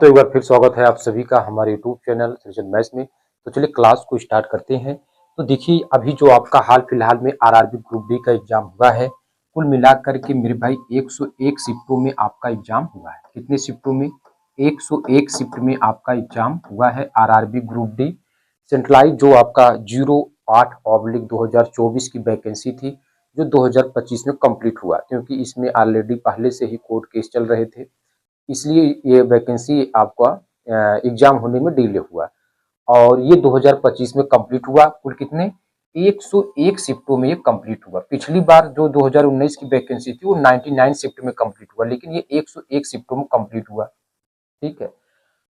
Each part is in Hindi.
दोस्तों एक बार फिर स्वागत है आप सभी का हमारे यूट्यूब चैनल सृजन मैथ्स में। तो चलिए क्लास को स्टार्ट करते हैं। तो देखिए अभी जो आपका हाल फिलहाल में आरआरबी ग्रुप डी का एग्जाम हुआ है, कुल मिलाकर के मेरे भाई 101 शिफ्टों में आपका एग्जाम हुआ है। कितने शिफ्टों में? 101 शिफ्ट में आपका एग्जाम हुआ है आरआरबी ग्रुप डी सेंट्रलाइज, जो आपका 08/2024 की वैकेंसी थी, जो 2025 में कंप्लीट हुआ, क्योंकि इसमें ऑलरेडी पहले से ही कोर्ट केस चल रहे थे, इसलिए ये वैकेंसी आपका एग्जाम होने में डिले हुआ और ये 2025 में कंप्लीट हुआ। कुल कितने? 101 शिफ्टों में ये कंप्लीट हुआ। पिछली बार जो 2019 की वैकेंसी थी वो 99 शिफ्ट में कंप्लीट हुआ, लेकिन ये 101 शिफ्टों में कंप्लीट हुआ। ठीक है,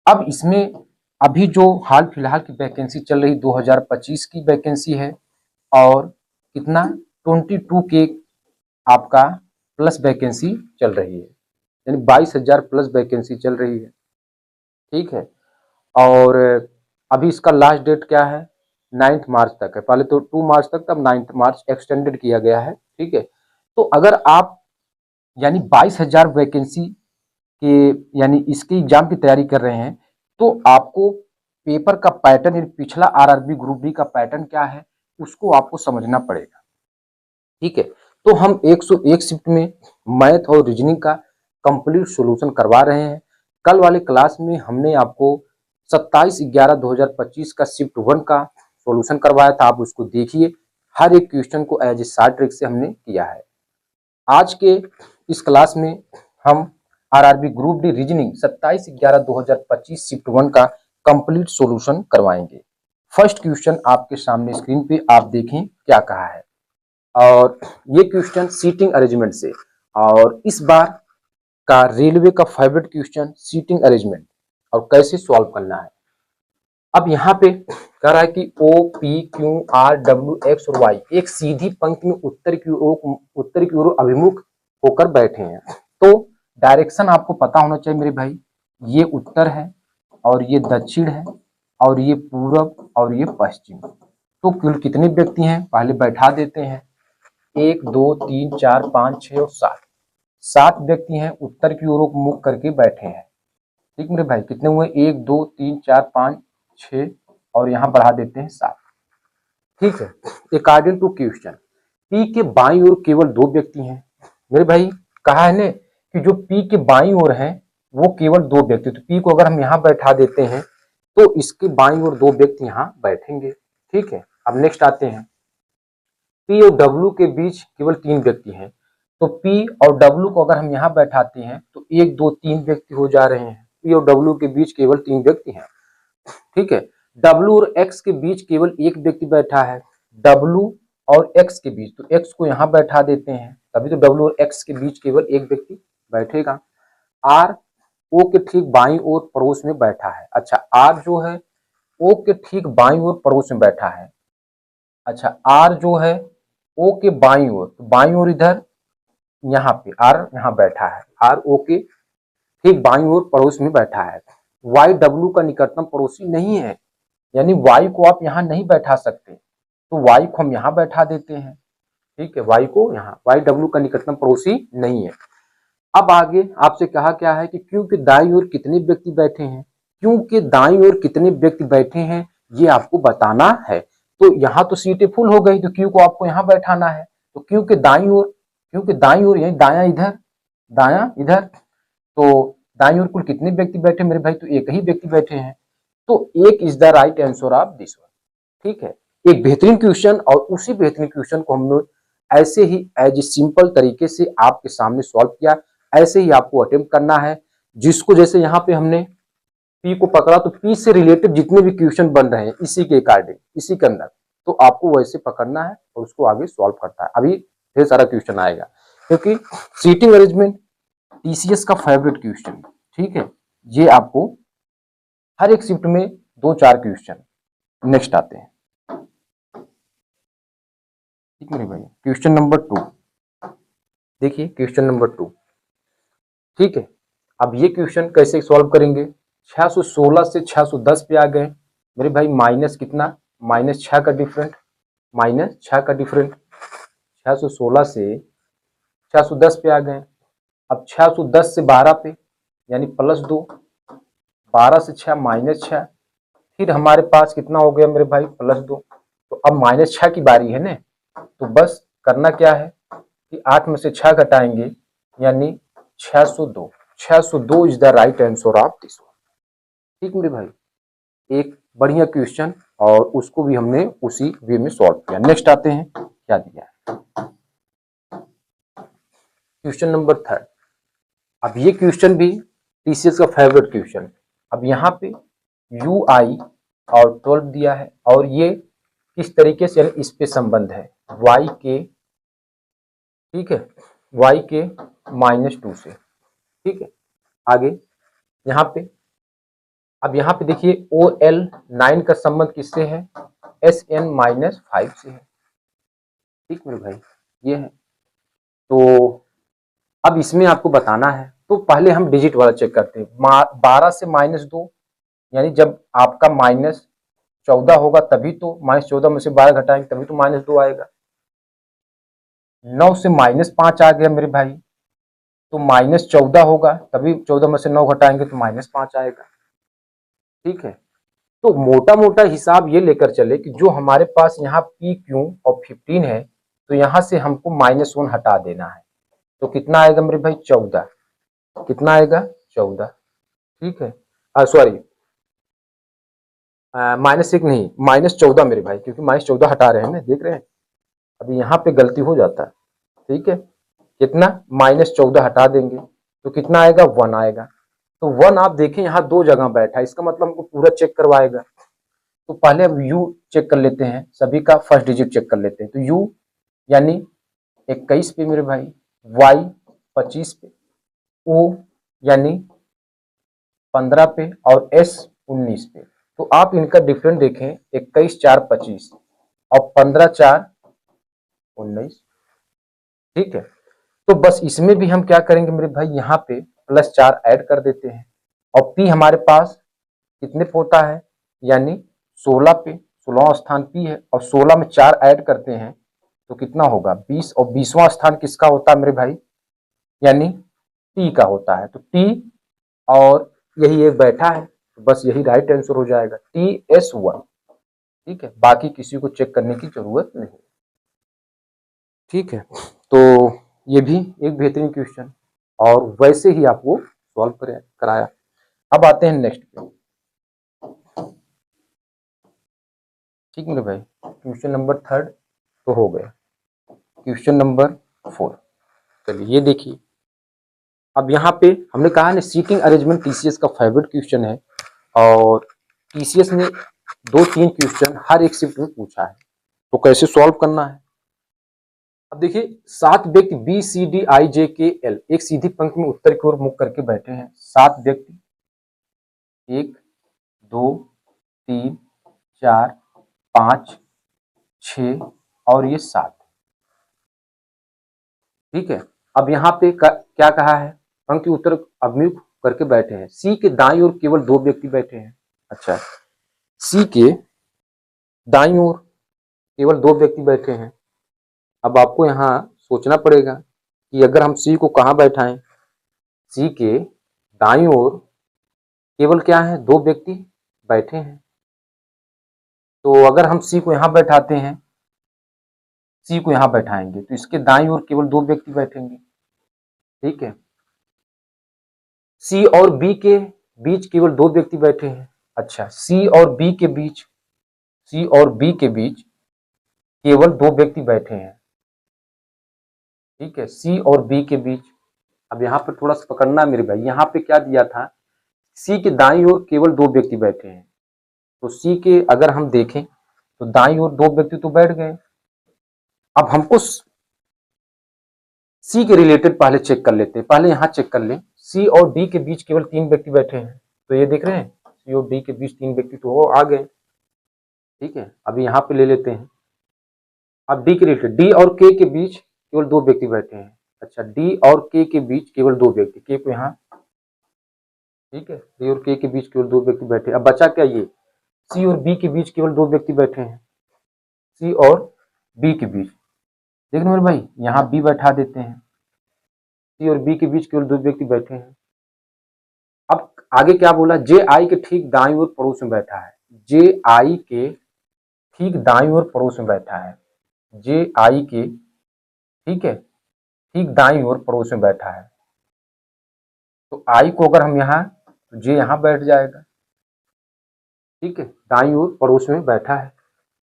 अब इसमें अभी जो हाल फिलहाल की वैकेंसी चल रही 2025 की वैकेंसी है और कितना 22 के आपका प्लस वैकेंसी चल रही है, यानी 22,000 प्लस वैकेंसी चल रही है। ठीक है, और अभी इसका लास्ट डेट क्या है? 9 मार्च तक है। पहले तो 2 मार्च तक, तब 9 मार्च एक्सटेंडेड किया गया है। ठीक है, तो अगर आप यानी 22,000 वैकेंसी के यानी इसके एग्जाम की तैयारी कर रहे हैं, तो आपको पेपर का पैटर्न, यानी पिछला आरआरबी ग्रुप डी का पैटर्न क्या है उसको आपको समझना पड़ेगा। ठीक है, तो हम 101 शिफ्ट में मैथ और रीजनिंग का कंप्लीट सॉल्यूशन करवा रहे हैं। कल वाले क्लास में हमने आपको 27/11/2025 का शिफ्ट 1 का सॉल्यूशन करवाया था, आप उसको देखिए। हर एक क्वेश्चन को एज ए शॉर्ट ट्रिक से हमने किया है। आज के इस क्लास में हम RRB group D reasoning 27/11/2025 shift 1 का कंप्लीट सॉल्यूशन करवाएंगे। फर्स्ट क्वेश्चन आपके सामने स्क्रीन पे आप देखें क्या कहा है, और ये क्वेश्चन सीटिंग अरेंजमेंट से, और इस बार का रेलवे का फेवरेट क्वेश्चन सीटिंग अरेंजमेंट और कैसे सॉल्व करना है। अब यहाँ पे कह रहा है कि O P Q R W X और वाई एक सीधी पंक्ति में उत्तर की ओर अभिमुख होकर बैठे हैं। तो डायरेक्शन आपको पता होना चाहिए मेरे भाई, ये उत्तर है और ये दक्षिण है और ये पूरब और ये पश्चिम। तो कुल कितने व्यक्ति हैं पहले बैठा देते हैं। 1 2 3 4 5 6 और 7 व्यक्ति हैं, उत्तर की ओर मुख करके बैठे हैं। ठीक मेरे भाई, कितने हुए? 1 2 3 4 5 6 और यहाँ बढ़ा देते हैं 7। ठीक है, अकॉर्डिंग टू क्वेश्चन पी के बाईं ओर केवल 2 व्यक्ति हैं। मेरे भाई कहा है ना कि जो पी के बाईं ओर है वो केवल 2 व्यक्ति, तो पी को अगर हम यहाँ बैठा देते हैं तो इसके बाईं ओर 2 व्यक्ति यहाँ बैठेंगे। ठीक है, अब नेक्स्ट आते हैं, पी और डब्ल्यू के बीच केवल 3 व्यक्ति हैं, तो पी और डब्ल्यू को अगर हम यहाँ बैठाते हैं तो 1 2 3 व्यक्ति हो जा रहे हैं। पी और डब्ल्यू के बीच केवल 3 व्यक्ति हैं। ठीक है, डब्ल्यू और एक्स के बीच केवल 1 व्यक्ति बैठा है, डब्ल्यू और एक्स के बीच, तो एक्स को यहाँ बैठा देते हैं, तभी तो डब्ल्यू और एक्स के बीच केवल 1 व्यक्ति बैठेगा। आर ओ के ठीक बाईं ओर पड़ोस में बैठा है। अच्छा, आर जो है ओ के ठीक बाईं ओर पड़ोस में बैठा है। अच्छा, आर जो है ओ के बाईं ओर, तो बाईं ओर इधर यहाँ पे आर यहाँ बैठा है, आर ओ के ठीक बाईं ओर पड़ोस में बैठा है। वाई डब्ल्यू का निकटतम पड़ोसी नहीं है, यानी वाई को आप यहाँ नहीं बैठा सकते, तो वाई को हम यहाँ बैठा देते हैं। ठीक है, वाई को यहाँ, वाई डब्ल्यू का निकटतम पड़ोसी नहीं है। अब आगे आपसे कहा क्या है कि क्यू के दाईं ओर कितने व्यक्ति बैठे हैं। क्यू के दाईं ओर कितने व्यक्ति बैठे हैं ये आपको बताना है। तो यहाँ तो सीटें फुल हो गई, तो क्यू को आपको यहाँ बैठाना है, तो क्यू के दाईं ओर यही दाया इधर, दाया इधर, तो दाईं ओर कुल कितने व्यक्ति बैठे मेरे भाई? तो एक ही व्यक्ति बैठे हैं, तो एक is the right answer of this one. ठीक है, एक बेहतरीन क्वेश्चन, और उसी बेहतरीन क्वेश्चन को हमने ऐसे ही एज ए सिंपल तरीके से आपके सामने सॉल्व किया। ऐसे ही आपको अटेम्प्ट करना है, जिसको जैसे यहाँ पे हमने पी को पकड़ा, तो पी से रिलेटेड जितने भी क्वेश्चन बन रहे हैं इसी के अकॉर्डिंग, इसी के अंदर, तो आपको वैसे पकड़ना है और उसको आगे सॉल्व करता है। अभी ढेर सारा क्वेश्चन आएगा, क्योंकि सीटिंग अरेंजमेंट टीसीएस का फेवरेट क्वेश्चन। ठीक है, ये आपको हर एक शिफ्ट में 2-4 क्वेश्चन। नेक्स्ट आते हैं, ठीक है भाई, क्वेश्चन नंबर 2। देखिए क्वेश्चन नंबर 2। ठीक है, अब ये क्वेश्चन कैसे सॉल्व करेंगे? 616 से 610 पे आ गए मेरे भाई, माइनस कितना? -6 का डिफरेंट, -6 का डिफरेंट, 616 से 610 पे आ गए। अब 610 से 12 पे यानी +2, 12 से 6 -6, फिर हमारे पास कितना हो गया मेरे भाई +2। तो अब -6 की बारी है ना, तो बस करना क्या है कि 8 में से 6 घटाएंगे यानी 602। 602 is the right answer of this one. ठीक मेरे भाई, एक बढ़िया क्वेश्चन और उसको भी हमने उसी वे में सॉल्व किया। नेक्स्ट आते हैं, क्या दिया है क्वेश्चन नंबर 3। अब ये क्वेश्चन भी टीसीएस का फेवरेट क्वेश्चन। अब यहाँ पे यू आई और 12 दिया है और ये किस तरीके से इस पे संबंध है y के, ठीक है, y के -2 से। ठीक है, आगे यहाँ पे, अब यहाँ पे देखिए OL9 का संबंध किससे है, SN-5 से है। ठीक मेरे भाई, ये है। तो अब इसमें आपको बताना है, तो पहले हम डिजिट वाला चेक करते हैं। 12 से -2 यानी जब आपका -14 होगा तभी तो, -14 में से 12 घटाएंगे तभी तो -2 आएगा। 9 से -5 आ गया मेरे भाई, तो -14 होगा तभी 14 में से 9 घटाएंगे तो -5 आएगा। ठीक है, तो मोटा मोटा हिसाब ये लेकर चले कि जो हमारे पास यहाँ PQ और 15 है, तो यहाँ से हमको -1 हटा देना है। तो कितना आएगा मेरे भाई 14, कितना आएगा 14। ठीक है, सॉरी -1 नहीं, -14 मेरे भाई, क्योंकि -14 हटा रहे हैं ना, देख रहे हैं अभी यहाँ पे गलती हो जाता है। ठीक है, कितना -14 हटा देंगे तो कितना आएगा 1 आएगा। तो 1 आप देखें यहाँ 2 जगह बैठा है, इसका मतलब हमको पूरा चेक करवाएगा। तो पहले अब यू चेक कर लेते हैं, सभी का फर्स्ट डिजिट चेक कर लेते हैं। तो यू यानी 21 पे मेरे भाई, वाई 25 पे, ओ यानी 15 पे और एस 19 पे। तो आप इनका डिफरेंट देखें, 21 4 25 और 15 4 19। ठीक है, तो बस इसमें भी हम क्या करेंगे मेरे भाई, यहाँ पे +4 ऐड कर देते हैं और पी हमारे पास कितने पे होता है, यानी 16 पे, 16वां स्थान पी है और 16 में 4 ऐड करते हैं तो कितना होगा 20, और 20वां स्थान किसका होता है मेरे भाई, यानी टी का होता है। तो टी और यही एक बैठा है, तो बस यही राइट आंसर हो जाएगा TS1। ठीक है, बाकी किसी को चेक करने की जरूरत नहीं। ठीक है, तो ये भी एक बेहतरीन क्वेश्चन और वैसे ही आपको सॉल्व कराया। अब आते हैं नेक्स्ट पे। ठीक मेरे भाई, क्वेश्चन नंबर 3 तो हो गया। क्वेश्चन नंबर 4, चलिए ये देखिए। अब यहाँ पे हमने कहा ना सीटिंग अरेंजमेंट टीसीएस का फेवरेट क्वेश्चन है और टीसीएस ने 2-3 क्वेश्चन हर एक शिफ्ट में पूछा है, तो कैसे सॉल्व करना है। अब देखिए 7 व्यक्ति BCDIJKL एक सीधी पंक्ति में उत्तर की ओर मुख करके बैठे हैं। 7 व्यक्ति, 1 2 3 4 5 6 और ये 7। ठीक है, अब यहाँ पे क्या कहा है, पंक्ति उत्तर अभिमुख करके बैठे हैं। सी के दाईं ओर केवल 2 व्यक्ति बैठे हैं। अच्छा, सी के दाईं ओर केवल 2 व्यक्ति बैठे हैं। अब आपको यहाँ सोचना पड़ेगा कि अगर हम सी को कहाँ बैठाएं, सी के दाईं ओर केवल क्या है 2 व्यक्ति बैठे हैं। तो अगर हम सी को यहाँ बैठाते हैं, सी को यहाँ बैठाएंगे तो इसके दाईं ओर केवल 2 व्यक्ति बैठेंगे। ठीक है, सी और बी के बीच केवल 2 व्यक्ति बैठे हैं। अच्छा, सी और बी के बीच, सी और बी के बीच केवल 2 व्यक्ति बैठे हैं। ठीक है, सी और बी के बीच। अब यहाँ पर थोड़ा सा पकड़ना मेरे भाई, यहाँ पे क्या दिया था, सी के दाईं ओर केवल 2 व्यक्ति बैठे हैं। तो सी के अगर हम देखें तो दाईं ओर 2 व्यक्ति तो बैठ गए। अब हमको सी के रिलेटेड पहले चेक कर लेते हैं, पहले यहाँ चेक कर लें। सी और डी के बीच केवल 3 व्यक्ति बैठे हैं, तो ये देख रहे हैं सी और डी के बीच 3 व्यक्ति तो वो आ गए। ठीक है, अभी यहाँ पे ले लेते हैं। अब डी के रिलेटेड, डी और के के बीच केवल 2 व्यक्ति बैठे हैं। अच्छा, डी और के बीच केवल 2 व्यक्ति, के को यहाँ, ठीक है, डी और के बीच केवल 2 व्यक्ति बैठे। अब बचा क्या, ये सी और बी के बीच केवल 2 व्यक्ति बैठे हैं, सी और बी के बीच। देख रहे मेरे भाई, यहाँ बी बैठा देते हैं, सी और बी के बीच केवल 2 व्यक्ति बैठे हैं। अब आगे क्या बोला, जे आई के ठीक दाईं ओर पड़ोस में बैठा है, जे आई के ठीक दाईं ओर पड़ोस में बैठा है, जे आई के ठीक है ठीक दाईं ओर पड़ोस में बैठा है। तो आई को अगर हम यहाँ, तो जे यहाँ बैठ जाएगा, ठीक है, दाईं ओर पड़ोस में बैठा है।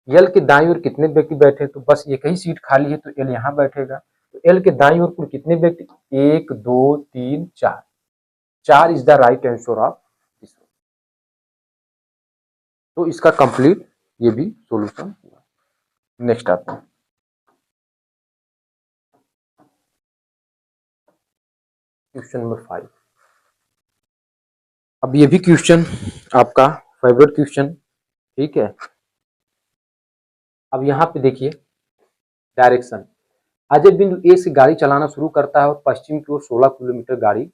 एल के दाईं ओर कितने व्यक्ति बैठे, तो बस एक ही सीट खाली है तो एल यहाँ बैठेगा। तो एल के दाईं ओर कुल कितने व्यक्ति, 1 2 3 4, 4 is the right answer of this. तो इसका कंप्लीट ये भी सॉल्यूशन हुआ। नेक्स्ट आते हैं क्वेश्चन नंबर 5। अब ये भी क्वेश्चन आपका फेवरेट क्वेश्चन, ठीक है। अब यहाँ पे देखिए डायरेक्शन, अजय बिंदु ए से गाड़ी चलाना शुरू करता है और पश्चिम की ओर 16 किलोमीटर गाड़ी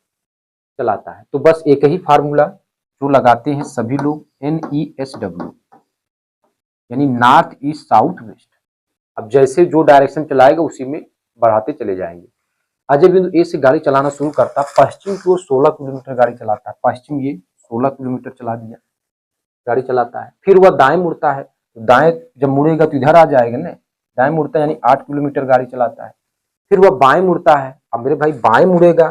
चलाता है। तो बस एक ही फार्मूला जो लगाते हैं सभी लोग, NESW, यानी नॉर्थ ईस्ट साउथ वेस्ट। अब जैसे जो डायरेक्शन चलाएगा उसी में बढ़ाते चले जाएंगे। अजय बिंदु ए से गाड़ी चलाना शुरू करता, पश्चिम की ओर 16 किलोमीटर गाड़ी चलाता है, पश्चिम ये 16 किलोमीटर चला दिया, गाड़ी चलाता है। फिर वह दाएं मुड़ता है, तो दाएं जब मुड़ेगा तो इधर आ जाएगा ना, दाएं मुड़ता है यानी 8 किलोमीटर गाड़ी चलाता है। फिर वह बाएं मुड़ता है, अब मेरे भाई बाएं मुड़ेगा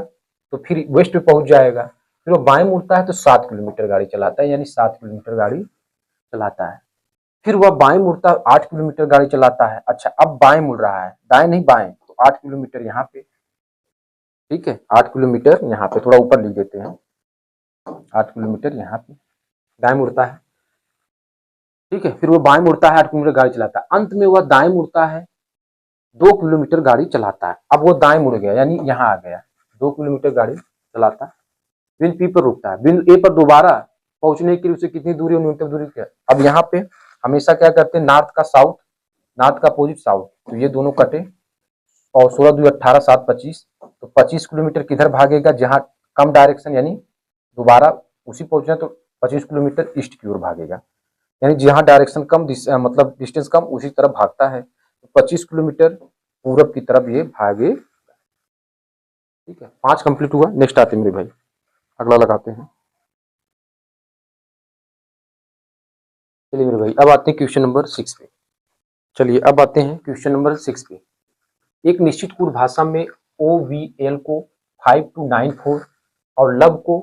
तो फिर वेस्ट पे पहुंच जाएगा। फिर वो बाएं मुड़ता है तो 7 किलोमीटर गाड़ी चलाता है, यानी 7 किलोमीटर गाड़ी चलाता है। फिर वह बाएं मुड़ता है, 8 किलोमीटर गाड़ी चलाता है। अच्छा, अब बाएं मुड़ रहा है, दाएं नहीं बाएं, तो 8 किलोमीटर यहाँ पे, ठीक है, 8 किलोमीटर यहाँ पे, थोड़ा ऊपर लिख देते हैं, 8 किलोमीटर यहाँ पे दाएं मुड़ता है, ठीक है। फिर वो बाएं मुड़ता है, 8 किलोमीटर गाड़ी चलाता है। अंत में वह दाएं मुड़ता है, 2 किलोमीटर गाड़ी चलाता है। अब वो दाएं मुड़ गया यानी यहाँ आ गया, 2 किलोमीटर गाड़ी चलाता है। बिंदु पी पर रुकता है, बिंदु ए पर दोबारा पहुंचने के लिए उसे कितनी दूरी, न्यूनतम दूरी क्या। अब यहाँ पे हमेशा क्या करते हैं, नॉर्थ का साउथ, नॉर्थ का अपोजिट साउथ, तो ये दोनों कटे और 16 2 18 7 25, तो 25 किलोमीटर किधर भागेगा, जहाँ कम डायरेक्शन यानी दोबारा उसी पहुंचना, तो 25 किलोमीटर ईस्ट की ओर भागेगा, यानी जहाँ डायरेक्शन कम, मतलब डिस्टेंस कम, उसी तरफ भागता है। तो 25 किलोमीटर पूरब की तरफ ये भागे, ठीक है। 5 कंप्लीट हुआ। नेक्स्ट आते हैं मेरे भाई, अगला लगाते हैं। चलिए मेरे भाई, अब आते हैं क्वेश्चन नंबर 6 पे। चलिए अब आते हैं क्वेश्चन नंबर 6 पे। एक निश्चित कुल भाषा में OVL को 5294 और लब को,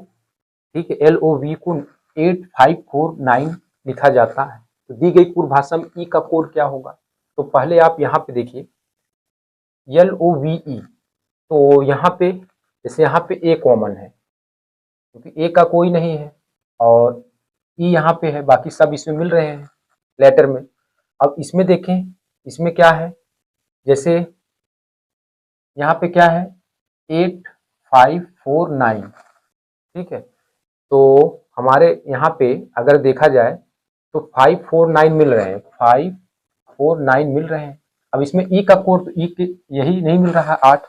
ठीक है, LOV को 8549 लिखा जाता है। तो दी गई कुल भाषा में ई का कोड क्या होगा। तो पहले आप यहाँ पे देखिए LOVE, तो यहाँ पे जैसे यहाँ पे ए कॉमन है क्योंकि ए का कोई नहीं है, और ई यहाँ पे है, बाकी सब इसमें मिल रहे हैं लेटर में। अब इसमें देखें, इसमें क्या है, जैसे यहाँ पे क्या है 8549, ठीक है। तो हमारे यहाँ पे अगर देखा जाए तो 549 मिल रहे हैं, 549 मिल रहे हैं। अब इसमें ई का कोड, तो ई के यही नहीं मिल रहा है 8,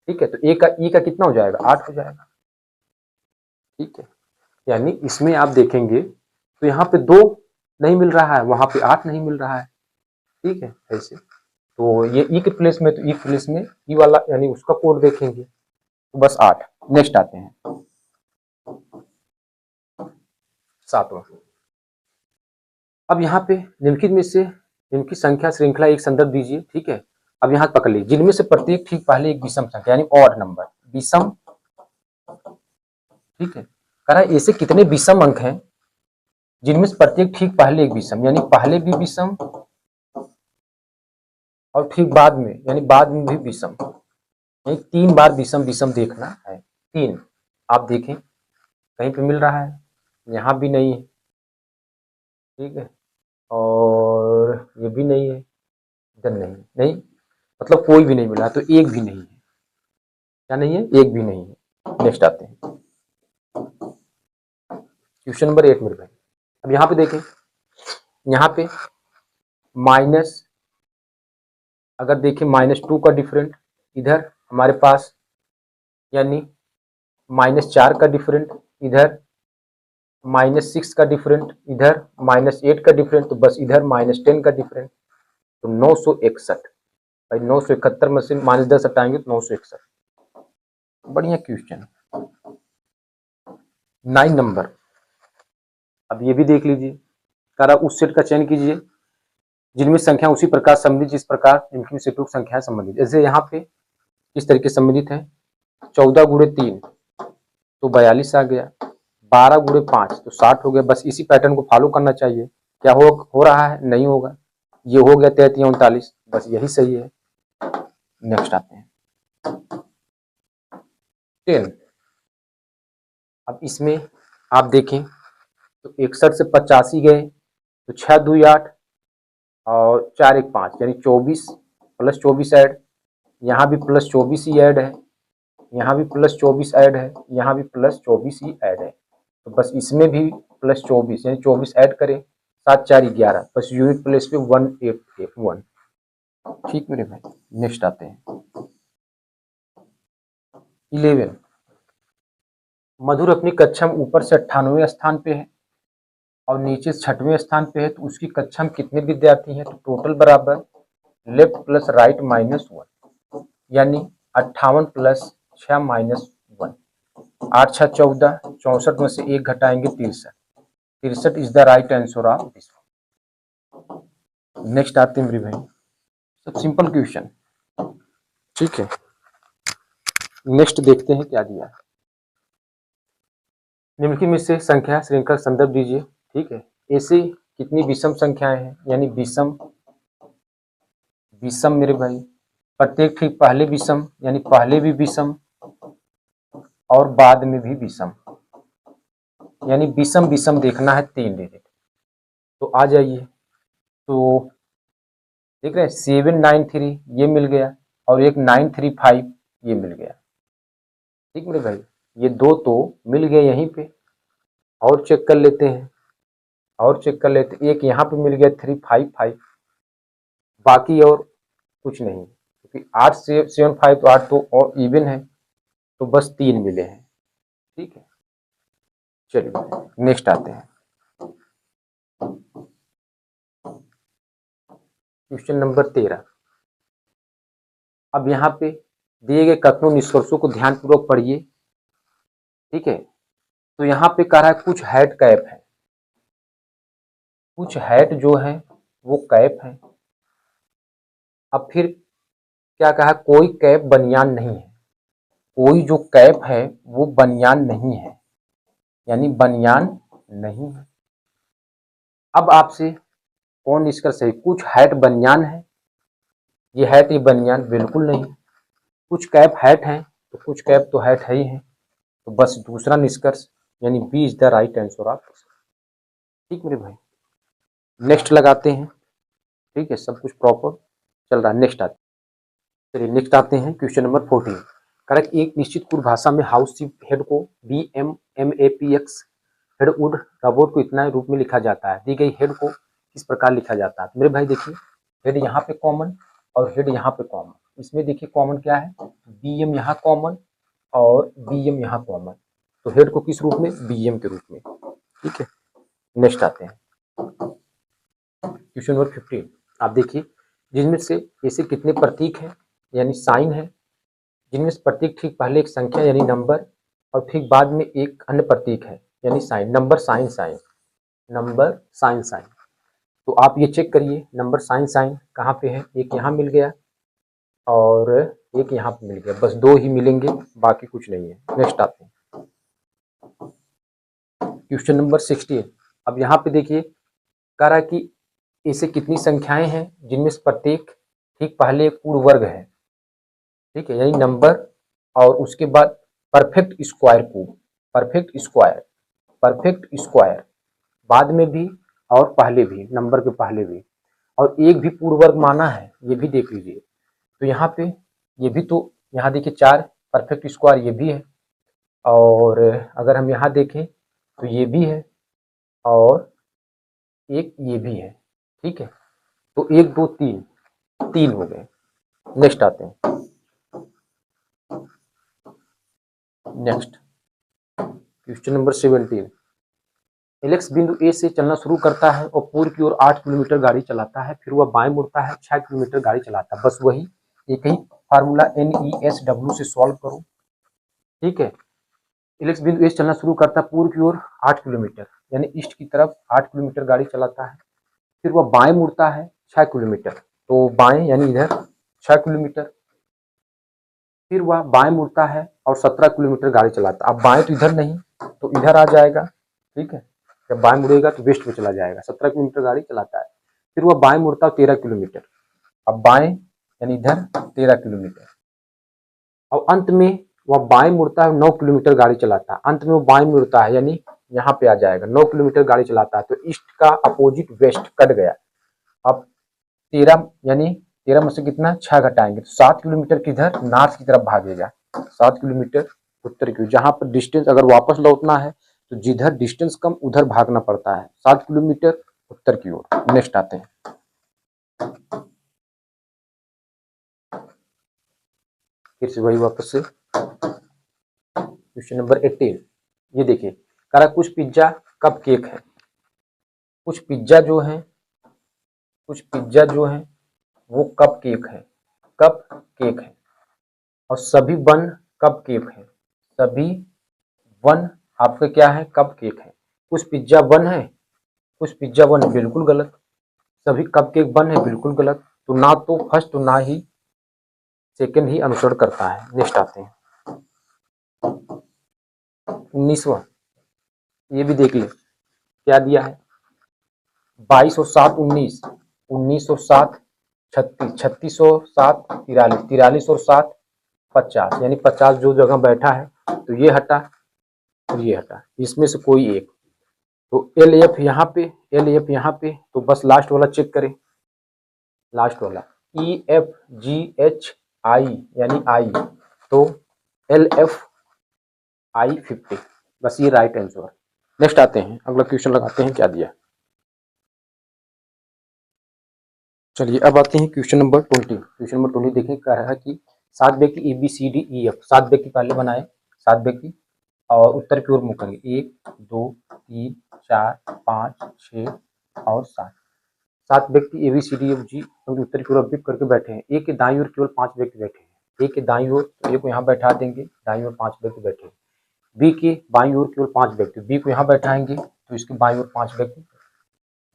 ठीक है। तो ए का ई का कितना हो जाएगा, 8 हो जाएगा, ठीक है। यानी इसमें आप देखेंगे तो यहाँ पे 2 नहीं मिल रहा है, वहां पे 8 नहीं मिल रहा है, ठीक है, ऐसे। तो ये ई के प्लेस में, तो ई प्लेस में ई वाला यानी उसका कोड देखेंगे, तो बस 8। नेक्स्ट आते हैं 7वां। अब यहाँ पे निम्नलिखित में से निम्नलिखित संख्या श्रृंखला एक संदर्भ दीजिए, ठीक है। अब यहाँ पकड़ लीजिए, जिनमें से प्रत्येक ठीक पहले एक विषम संख्या यानी ऑड नंबर, विषम, ठीक है। कह रहा है ऐसे कितने विषम अंक हैं जिनमें से प्रत्येक ठीक पहले एक विषम, यानी पहले भी विषम और ठीक बाद में यानी बाद में भी विषम, यानी 3 बार विषम विषम देखना है। 3 आप देखें कहीं पे मिल रहा है, यहाँ भी नहीं है, ठीक है, और ये भी नहीं है, इधर नहीं नहीं, मतलब कोई भी नहीं मिला, तो एक भी नहीं है, क्या नहीं है, एक भी नहीं है। नेक्स्ट आते हैं क्वेश्चन नंबर 8 मेरे भाई। अब यहाँ पे देखें, यहाँ पे माइनस, अगर देखें -2 का डिफरेंट इधर हमारे पास, यानी -4 का डिफरेंट इधर, -6 का डिफरेंट इधर, -8 का डिफरेंट, तो बस इधर -10 का डिफरेंट, तो 961 भाई, 971 में से -10 हटाएंगे तो 961। बढ़िया क्वेश्चन। 9 नंबर। अब ये भी देख लीजिए, कह रहा उस सेट का चयन कीजिए जिनमें संख्या उसी प्रकार संबंधित जिस प्रकार इनकी से उपयुक्त संख्या संबंधित। जैसे यहाँ पे इस तरीके से संबंधित है, 14 गुणे 3 तो 42 आ गया, 12 गुणे 5 तो 60 हो गया। बस इसी पैटर्न को फॉलो करना चाहिए। क्या हो रहा है? नहीं होगा। ये हो गया 33 39, बस यही सही है। नेक्स्ट आते हैं 10। अब इसमें आप देखें तो 61 से 85 गए तो 6 2 8 और 4 1 5 यानी 24 प्लस 24 ऐड, यहाँ भी प्लस 24 ही ऐड है, यहाँ भी प्लस 24 ऐड है, यहाँ भी प्लस 24 ही ऐड है। तो बस इसमें भी प्लस 24 यानी 24 ऐड करें, 7 4 11, बस यूनिट प्लेस पे 181। ठीक मेरे भाई। नेक्स्ट आते हैं 11। मधुर अपनी कक्षा में ऊपर से 98वें स्थान पे है और नीचे 6वें स्थान पे है, तो उसकी कक्षा में कितने विद्यार्थी हैं? तो टोटल बराबर लेफ्ट प्लस राइट -1 यानी 58 प्लस 6 -1, 8 6 14, 64 में से 1 घटाएंगे 63, 63 is the right answer of this. Next आते हैं मेरे भाई, सब सिंपल क्वेश्चन। ठीक है, नेक्स्ट देखते हैं क्या दिया है। निम्नलिखित में से संख्या श्रृंखला संदर्भ दीजिए। ठीक है, ऐसे कितनी विषम संख्याएं हैं, यानी विषम विषम मेरे भाई, प्रत्येक ठीक पहले विषम यानी पहले भी विषम और बाद में भी विषम, यानी विषम विषम देखना है 3 डिजिट। तो आ जाइए, तो देख रहे हैं 793 ये मिल गया और एक 935 ये मिल गया। ठीक मेरे भाई, ये दो तो मिल गए यहीं पे। और चेक कर लेते हैं, और चेक कर लेते हैं, एक यहाँ पे मिल गया 355, बाकी और कुछ नहीं, क्योंकि 8 से 75 तो 8 तो और इवन है, तो बस 3 मिले हैं। ठीक है, चलिए नेक्स्ट आते हैं क्वेश्चन नंबर 13। अब यहाँ पे दिए गए कथनों निष्कर्षों को ध्यानपूर्वक पढ़िए। ठीक है, तो यहाँ पे कह रहा है कुछ हैट कैप है, कुछ हैट जो है वो कैप है। अब फिर क्या कहा, कोई कैप बनियान नहीं है, कोई जो कैप है वो बनियान नहीं है, यानी बनियान नहीं है। अब आपसे कौन निष्कर्ष है? कुछ हैट बनियान है, ये हैट ये बनियान बिल्कुल नहीं। कुछ कैप हैट है तो कुछ कैप तो हैट है ही है, तो बस दूसरा निष्कर्ष यानी B is the right answer of. ठीक मेरे भाई, नेक्स्ट लगाते हैं। ठीक है, सब कुछ प्रॉपर चल रहा है। नेक्स्ट आते चलिए नेक्स्ट आते हैं क्वेश्चन नंबर 14। करेक्ट, एक निश्चित कुल भाषा में हाउस हेड को BMMAPX हेडवुड रोबोट को इतना रूप में लिखा जाता है। दी गई हेड को किस प्रकार लिखा जाता है? मेरे भाई देखिए, हेड यहाँ पे कॉमन और हेड यहाँ पे कॉमन। इसमें देखिए कॉमन क्या है, BM यहाँ कॉमन और BM यहाँ कॉमन, तो हेड को किस रूप में? BM के रूप में। ठीक है, नेक्स्ट आते हैं क्वेश्चन नंबर 15। आप देखिए, जिनमें से ऐसे कितने प्रतीक हैं यानी साइन है, जिनमें से प्रतीक ठीक पहले एक संख्या यानी नंबर और ठीक बाद में एक अन्य प्रतीक है यानी sign, number sign sign, number sign sign. तो आप ये चेक करिए, नंबर साइन साइन कहाँ पे है? एक यहाँ मिल गया और एक यहाँ पे मिल गया, बस दो ही मिलेंगे, बाकी कुछ नहीं है। नेक्स्ट आते हैं क्वेश्चन नंबर 16। अब यहाँ पे देखिए, कह रहा है कि ऐसे कितनी संख्याएं हैं जिनमें से प्रत्येक ठीक पहले एक पूर्ण वर्ग है। ठीक है, यानी नंबर और उसके बाद perfect square cube, perfect square, perfect square बाद में भी और पहले भी, नंबर के पहले भी, और एक भी पूर्ण वर्ग माना है, ये भी देख लीजिए। तो यहाँ पे ये भी, तो यहाँ देखिए 4 परफेक्ट स्क्वायर ये भी है, और अगर हम यहाँ देखें तो ये भी है और एक ये भी है। ठीक है, तो 1 2 3 3 हो गए। नेक्स्ट आते हैं, नेक्स्ट क्वेश्चन नंबर 17। एलेक्स बिंदु ए से चलना शुरू करता है और पूर्व की ओर 8 किलोमीटर गाड़ी चलाता है, फिर वह बाएं मुड़ता है, 6 किलोमीटर गाड़ी चलाता है। बस वही एक ही फार्मूला NESW से सॉल्व करो। ठीक है, एलेक्स बिंदु ए चलना शुरू करता है पूर्व की ओर 8 किलोमीटर, यानी ईस्ट की तरफ 8 किलोमीटर गाड़ी चलाता है। फिर वह बाएं मुड़ता है 6 किलोमीटर, तो बाएं यानी इधर 6 किलोमीटर। फिर वह बाएं मुड़ता है और 17 किलोमीटर गाड़ी चलाता है। अब बाएं तो इधर नहीं, तो इधर आ जाएगा, ठीक है। जब बाएं मुड़ेगा तो वेस्ट में चला जाएगा, 17 किलोमीटर गाड़ी चलाता है। फिर वह बाएं मुड़ता है 13 किलोमीटर, अब बाएं यानी इधर 13 किलोमीटर। और अंत में वह बाएं मुड़ता है 9 किलोमीटर गाड़ी चलाता है। अंत में वो बाएं मुड़ता है यानी यहाँ पे आ जाएगा, 9 किलोमीटर गाड़ी चलाता है। तो ईस्ट का अपोजिट वेस्ट कट गया। अब 13 यानी 13 में से कितना 6 घटाएंगे तो 7 किलोमीटर किधर नॉर्थ की तरफ भागेगा, 7 किलोमीटर उत्तर की। जहां पर डिस्टेंस अगर वापस लौटना है तो जिधर डिस्टेंस कम उधर भागना पड़ता है, 7 किलोमीटर उत्तर की ओर। नेक्स्ट आते हैं, फिर से वही वापस से क्वेश्चन नंबर 18। ये देखिए कह रहा कुछ पिज्जा कप केक है, कुछ पिज्जा जो है वो कप केक है, कप केक है। और सभी वन कप केक है, सभी वन आपका क्या है कप केक है। कुछ पिज्जा वन है, कुछ पिज्जा वन है, बिल्कुल गलत। सभी कप केक वन है, बिल्कुल गलत। तो ना तो फर्स्ट तो ना ही सेकंड ही अनुसरण करता है। नेक्स्ट आते हैं 19वां, ये भी देख ले क्या दिया है। 22 और 7 19, 19 और 7 36, 36 और 7 43, 43 और 7 50, यानी 50 जो जगह बैठा है तो ये हटा और ये हटा, इसमें से कोई एक। तो एल एफ यहाँ पे, एल एफ यहाँ पे, तो बस लास्ट वाला चेक करें, लास्ट वाला E F G H I यानी आई, तो एल एफ आई 50, बस ये राइट आंसर। नेक्स्ट आते हैं, अगला क्वेश्चन लगाते हैं क्या दिया। चलिए अब आते हैं क्वेश्चन नंबर 20। क्वेश्चन नंबर 20 देखें, कह रहा है कि 7 व्यक्ति A B C D E F, 7 व्यक्ति पहले बनाए, 7 व्यक्ति और उत्तर की ओर मुँह करेंगे, 1 2 3 4 5 6 और 7। 7 व्यक्ति A B C D F G उत्तर की ओर अभिमुख करके बैठे हैं। ए के दाईं ओर केवल 5 व्यक्ति बैठे हैं। ए के दाईं ओर तो ए को यहाँ बैठा देंगे, दाईं ओर 5 व्यक्ति बैठे हैं। बी के बाईं ओर केवल 5 व्यक्ति, बी को यहाँ बैठाएंगे तो इसके बाईं ओर 5 व्यक्ति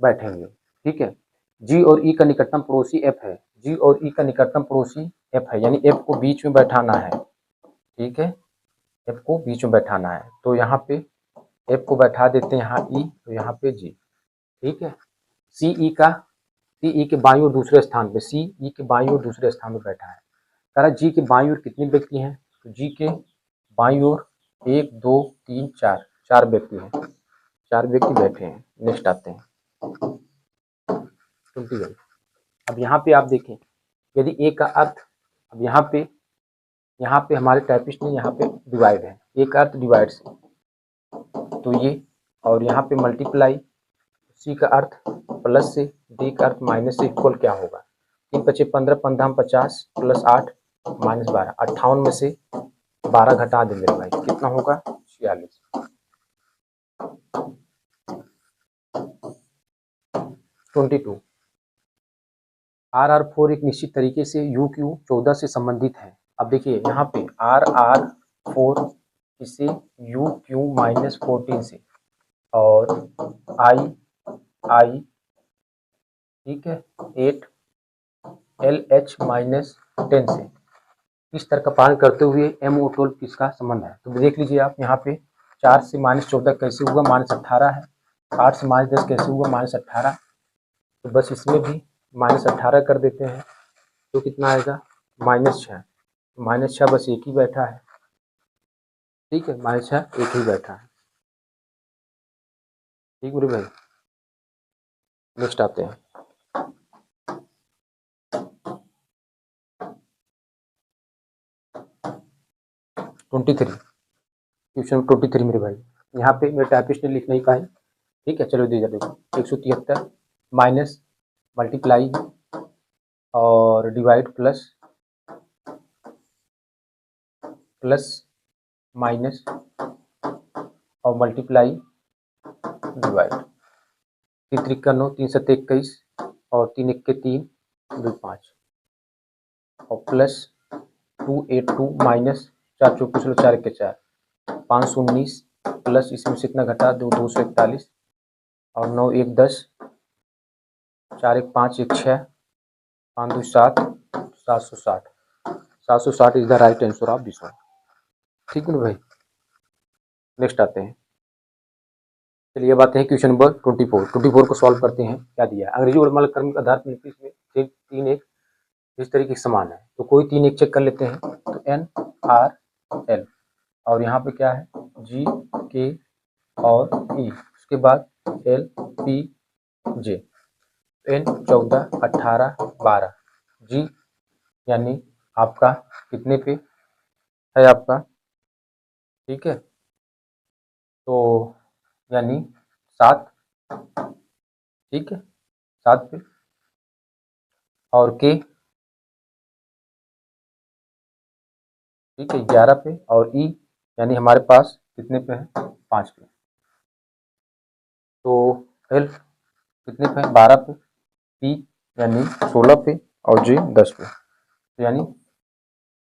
बैठेंगे, ठीक है। जी और ई का निकटतम पड़ोसी एफ है, जी और ई का निकटतम पड़ोसी एफ है, यानी एफ को बीच में बैठाना है, ठीक है। एफ को बीच में बैठाना है, तो यहाँ पे एफ को बैठा देते हैं यहाँ ई, तो यहाँ पे जी, ठीक है। सी ई के बाईं ओर दूसरे स्थान पे, सी ई के बाईं ओर दूसरे स्थान पे बैठा है। कह रहा जी के बाईं ओर कितने व्यक्ति हैं, तो जी के बाईं ओर 1 2 3 4, 4 व्यक्ति हैं, 4 व्यक्ति बैठे हैं। नेक्स्ट आते हैं 21। अब यहाँ पे आप देखें, यदि ए का अर्थ, अब यहाँ पे हमारे टाइपिस्ट ने यहाँ पे डिवाइड है, ए का अर्थ डिवाइड से, तो ये, और यहाँ पे मल्टीप्लाई, सी का अर्थ प्लस से, डी का अर्थ माइनस से, इक्वल क्या होगा, 3 पचे 15, 15 50 प्लस 8 माइनस 12, 58 में से 12 घटा दे मेरे भाई, कितना होगा 46। 22। RR4 एक निश्चित तरीके से UQ14 से संबंधित है। अब देखिए यहाँ पे RR4 इसे UQ-14 से, और I ठीक है 8 LH-10 से, इस तरह का पालन करते हुए MO12 किसका संबंध है। तो देख लीजिए आप यहाँ पे 4 से -14 कैसे हुआ, -18 है। 8 से -10 कैसे हुआ, -18। तो बस इसमें भी -18 कर देते हैं, तो कितना आएगा -6। -6 बस एक ही बैठा है, ठीक है, -6 एक ही बैठा है, ठीक मेरे भाई। नेक्स्ट आते हैं 23। क्वेश्चन 23 मेरे भाई, यहाँ पे मेरे टाइपिस्ट ने लिख नहीं पाए, ठीक है। चलो दीजिए, देखो 173 माइनस मल्टीप्लाई और डिवाइड प्लस माइनस और मल्टीप्लाई डिवाइड, 3 त्रिक का 9, 3 7 21 और 3 1 के 3 2 5 और प्लस 2 8 2 माइनस 4 चौक 4 4 के 4, 519 प्लस इसमें से इतना घटा दो 241 और 9 1 10 4 1 5 1 6 5 2 7 760 760 is the right answer of this one. ठीक है ना भाई। नेक्स्ट आते हैं। चलिए अब आते हैं क्वेश्चन नंबर 24 को सॉल्व करते हैं। क्या दिया है? अंग्रेजी वर्णमाला क्रम के आधार पर इसमें तीन एक इस तरीके से समान है, तो कोई तीन एक चेक कर लेते हैं। तो एन आर एल और यहाँ पे क्या है जी के और ई, उसके बाद एल पी जे, एन 14 18 12 जी यानी आपका कितने पे है आपका, ठीक है, तो यानी 7, ठीक है 7 पे, और के ठीक है 11 पे, और ई यानी हमारे पास कितने पे है 5 पे, तो एल कितने पे है 12 पे, पी यानी 16 पे और जे 10 पे, तो यानी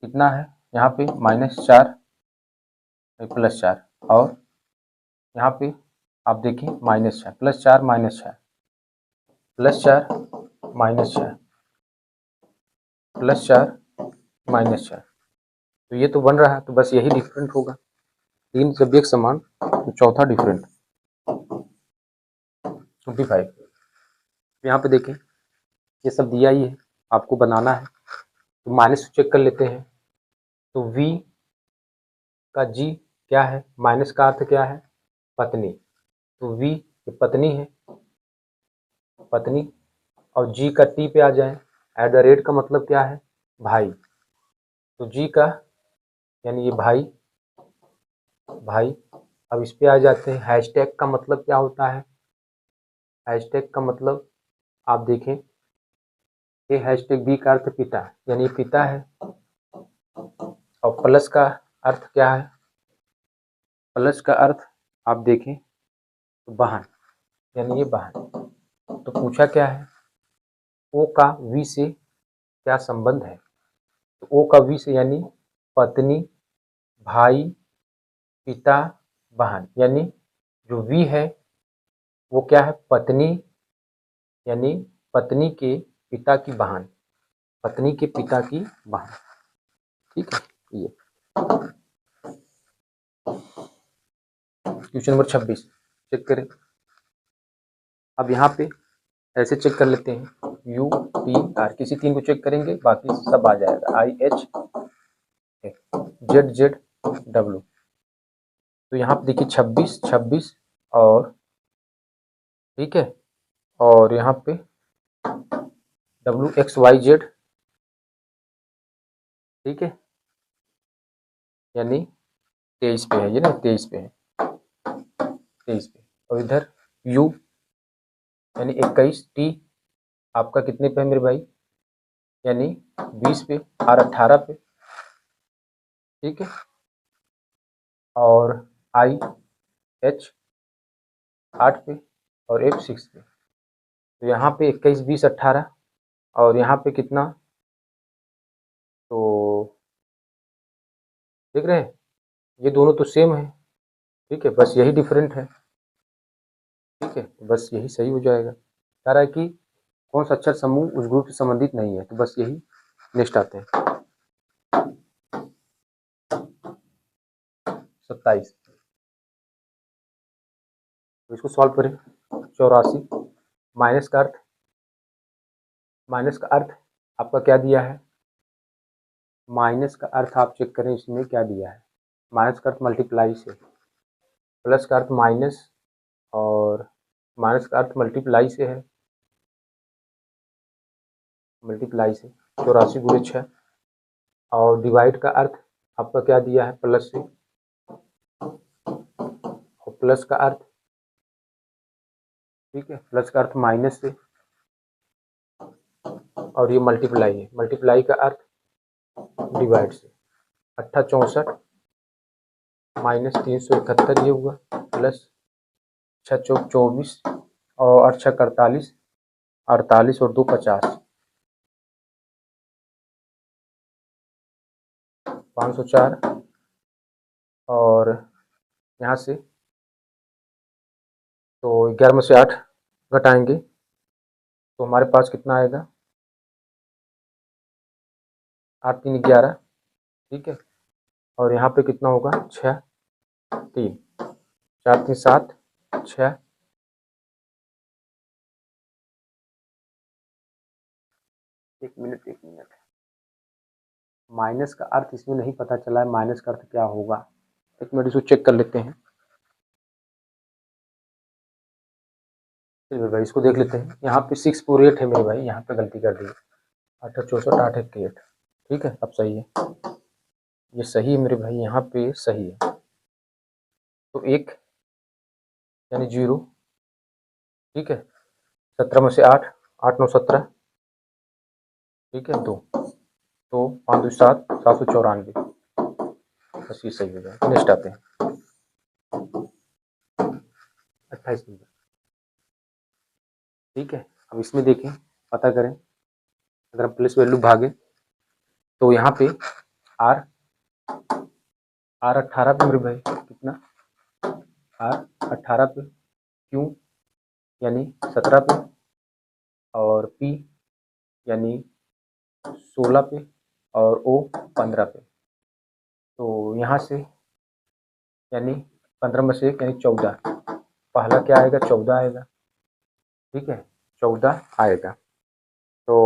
कितना है यहाँ पे -4 +4 और यहाँ पे आप देखिए -6 +4 -6 +4 -6 +4 -6, तो ये तो बन रहा है, तो बस यही डिफरेंट होगा। तीन जब एक समान तो चौथा डिफरेंट 25। यहाँ पे देखें ये सब दिया ही है, आपको बनाना है, तो माइनस चेक कर लेते हैं। तो V का G क्या है, माइनस का अर्थ क्या है पत्नी, तो V ये पत्नी है, पत्नी, और G का T पे आ जाए, @ का मतलब क्या है भाई, तो G का यानी ये भाई भाई। अब इस पे आ जाते हैं, हैशटैग का मतलब क्या होता है, हैशटैग का मतलब आप देखें ये हैशटैग बी का अर्थ पिता यानी पिता है, और प्लस का अर्थ क्या है, प्लस का अर्थ आप देखें तो बहन यानी ये बहन। तो पूछा क्या है ओ का वी से क्या संबंध है, तो ओ का वी से यानी पत्नी भाई पिता बहन, यानी जो वी है वो क्या है पत्नी, यानी पत्नी के पिता की बहन, पत्नी के पिता की बहन, ठीक है। ये क्वेश्चन नंबर 26 चेक करें। अब यहाँ पे ऐसे चेक कर लेते हैं यू टी आर, किसी तीन को चेक करेंगे बाकी सब आ जाएगा, I H Z Z W, तो यहाँ पे देखिए 26 26 और ठीक है, और यहाँ पे WXYZ, ठीक है, यानी 23 पे है ये ना, 23 पे है 23 पे, और इधर U यानी 21 T आपका कितने पे है मेरे भाई, यानी 20 पे, R 18 पे, ठीक है, और IH 8 पे और F 6 पे, तो यहाँ पे 21 20 18 और यहाँ पे कितना, तो देख रहे हैं ये दोनों तो सेम है, ठीक है, बस यही डिफरेंट है, ठीक है, तो बस यही सही हो जाएगा। कह रहा है कि कौन सा अक्षर समूह उस ग्रुप से संबंधित नहीं है, तो बस यही। नेक्स्ट आते हैं 27, तो इसको सॉल्व करें। 84 माइनस का अर्थ आपका क्या दिया है, माइनस का अर्थ आप चेक करें इसमें क्या दिया है, माइनस का अर्थ मल्टीप्लाई से, प्लस का अर्थ माइनस, और माइनस का अर्थ मल्टीप्लाई से है, मल्टीप्लाई से 84 × 6, और डिवाइड का अर्थ आपका क्या दिया है प्लस से, और प्लस का अर्थ ठीक है, प्लस का अर्थ माइनस से, और ये मल्टीप्लाई है, मल्टीप्लाई का अर्थ डिवाइड से, 8 64 -371 ये हुआ, प्लस 6 चौक 24 और 8 6 48 48 और 2 50 504 और यहाँ से, तो 11 में से 8 घटाएंगे तो हमारे पास कितना आएगा, 8 3 11, ठीक है। और यहाँ पे कितना होगा, 6 3 4 3 7 6। एक मिनट, माइनस का अर्थ इसमें नहीं पता चला है, माइनस का अर्थ क्या होगा, एक मिनट इसको चेक कर लेते हैं। चलिए भाई इसको देख लेते हैं। यहाँ पे 648 है मेरे भाई, यहाँ पे गलती कर दी, 8 64 8 1 ठीक है, अब सही है, ये सही है मेरे भाई, यहाँ पे सही है। तो 1 यानी 0, ठीक है। 17 में से 8 8 9 17, ठीक है। 2 तो 5 2 7 794, बस ये सही हो जाएगा। नेक्स्ट आते हैं 28 नंबर, ठीक है। अब इसमें देखें, पता करें, अगर हम प्लेस वैल्यू भागे तो यहाँ पे आर 18 पे मेरे भाई कितना, आर 18 पे, क्यू यानी 17 पे, और पी यानी 16 पे, और ओ 15 पे। तो यहाँ से यानी 15 में से 1 यानी 14, पहला क्या आएगा, 14 आएगा, ठीक है, 14 आएगा। तो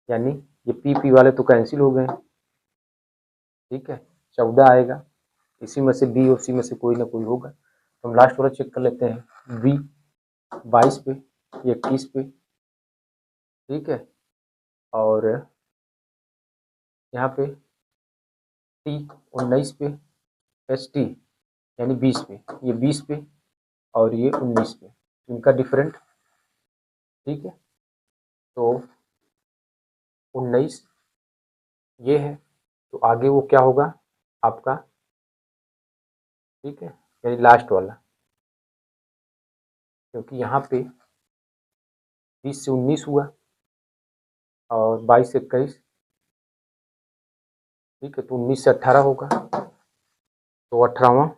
यानी ये पी वाले तो कैंसिल हो गए, ठीक है, 14 आएगा। इसी में से बी और सी में से कोई ना कोई होगा, तो हम लास्ट वाला चेक कर लेते हैं। बी 22 पे, ये 21 पे, ठीक है। और यहाँ पे टी 19 पे, एस टी यानी 20 पे, ये 20 पे और ये 19 पे, इनका डिफरेंट, ठीक है। तो 19 ये है, तो आगे वो क्या होगा आपका, ठीक है, यानी लास्ट वाला, क्योंकि यहाँ पे 20 से 19 हुआ और 22 से 21, ठीक है, तो 19 से 18 होगा, तो 18वां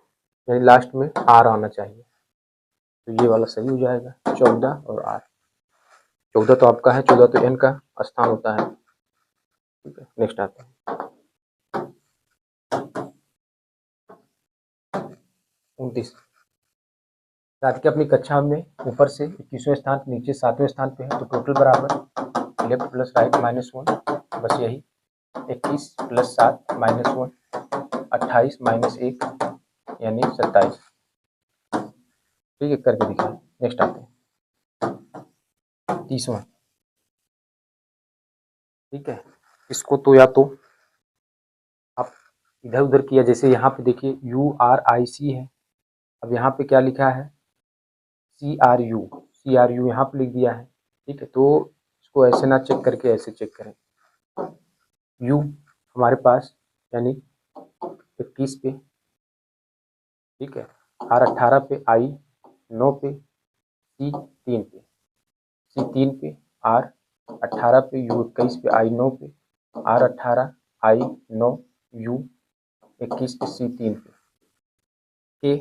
यानी लास्ट में आर आना चाहिए, तो ये वाला सही हो जाएगा, 14 और आर। 14 तो आपका है, 14 तो एन का स्थान होता है, ठीक है। नेक्स्ट आते हैं 29। रात के अपनी कक्षा में ऊपर से 21वें स्थान, नीचे 7वें स्थान पे है, तो टोटल बराबर लेफ्ट प्लस राइट -1, बस यही, 21 + 7 -1, 28 -1 यानी 27, ठीक है, करके दिखाएं। नेक्स्ट आते हैं 30वां, ठीक है। इसको तो या तो आप इधर उधर किया, जैसे यहाँ पे देखिए URIC है, अब यहाँ पे क्या लिखा है, CRU यहाँ पे लिख दिया है, ठीक है। तो इसको ऐसे ना चेक करके ऐसे चेक करें, U हमारे पास यानी 21 पे, ठीक है, R 18 पे, I 9 पे, C 3 पे, C 3 पे, R 18 पे, U 21 पे, I 9 पे, R 18 I 9 U 21 पे, C 3 पे, के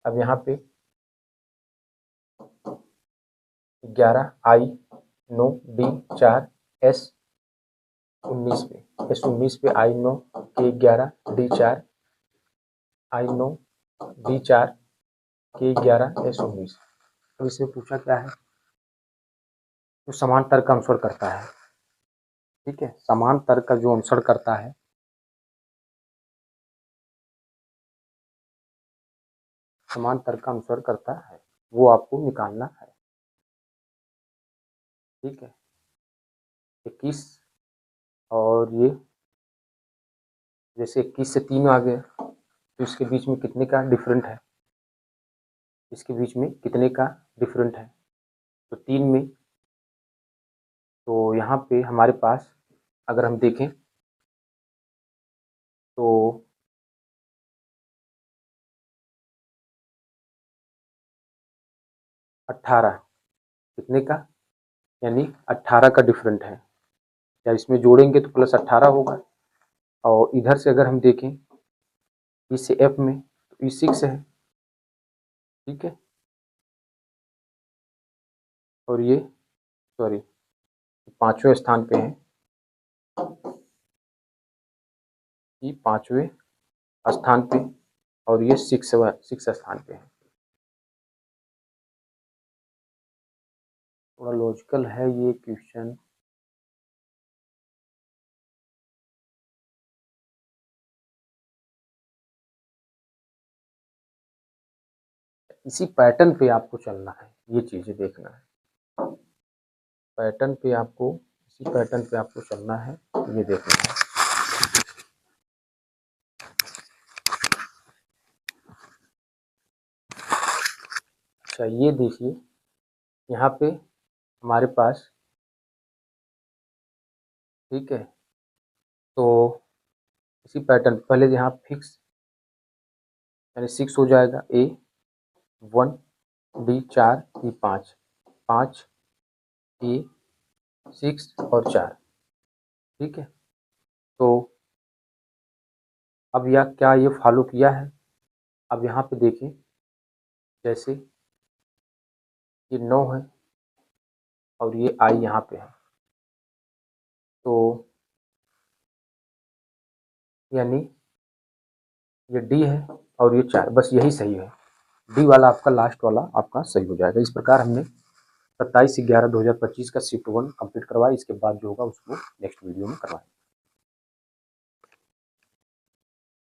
अब यहाँ पे 11 I 9 D 4 S 19 पे, S 19 पे, I 9 के 11 D 4 I 9 D 4 के 11 S 19। तो इससे पूछा क्या है, तो समान तर्क का अनुसरण करता है, ठीक है, समान तर्क का जो अनुसरण करता है, समान तर्क का अनुसरण करता है, वो आपको निकालना है, ठीक है। 21 और ये जैसे 21 से 3 आ गए, तो इसके बीच में कितने का डिफरेंट है, इसके बीच में कितने का डिफरेंट है, तो 3 में। तो यहाँ पे हमारे पास अगर हम देखें तो 18 कितने का, यानी 18 का डिफरेंट है, या इसमें जोड़ेंगे तो +18 होगा। और इधर से अगर हम देखें इस एफ में, तो E6 है, ठीक है, और ये सॉरी 5वें स्थान पे है, ये 5वें स्थान पे, और ये 6 स्थान पे है। थोड़ा लॉजिकल है ये क्वेश्चन। इसी पैटर्न पे आपको चलना है, ये चीजें देखना है, पैटर्न पे आपको, इसी पैटर्न पे आपको चलना है, ये देखना है। अच्छा ये देखिए, यहाँ पे हमारे पास, ठीक है, तो इसी पैटर्न पहले यहाँ फिक्स यानी 6 हो जाएगा, A1 D4 E5, 5 A6 और 4, ठीक है। तो अब यह क्या ये फॉलो किया है, अब यहाँ पे देखिए, जैसे ये 9 है और ये I यहाँ पे है, तो यानी ये D है और ये 4, बस यही सही है, D वाला आपका लास्ट वाला आपका सही हो जाएगा। इस प्रकार हमने 27/11/2025 का शिफ्ट 1 कंप्लीट करवाया। इसके बाद जो होगा उसको नेक्स्ट वीडियो में करवाएंगे।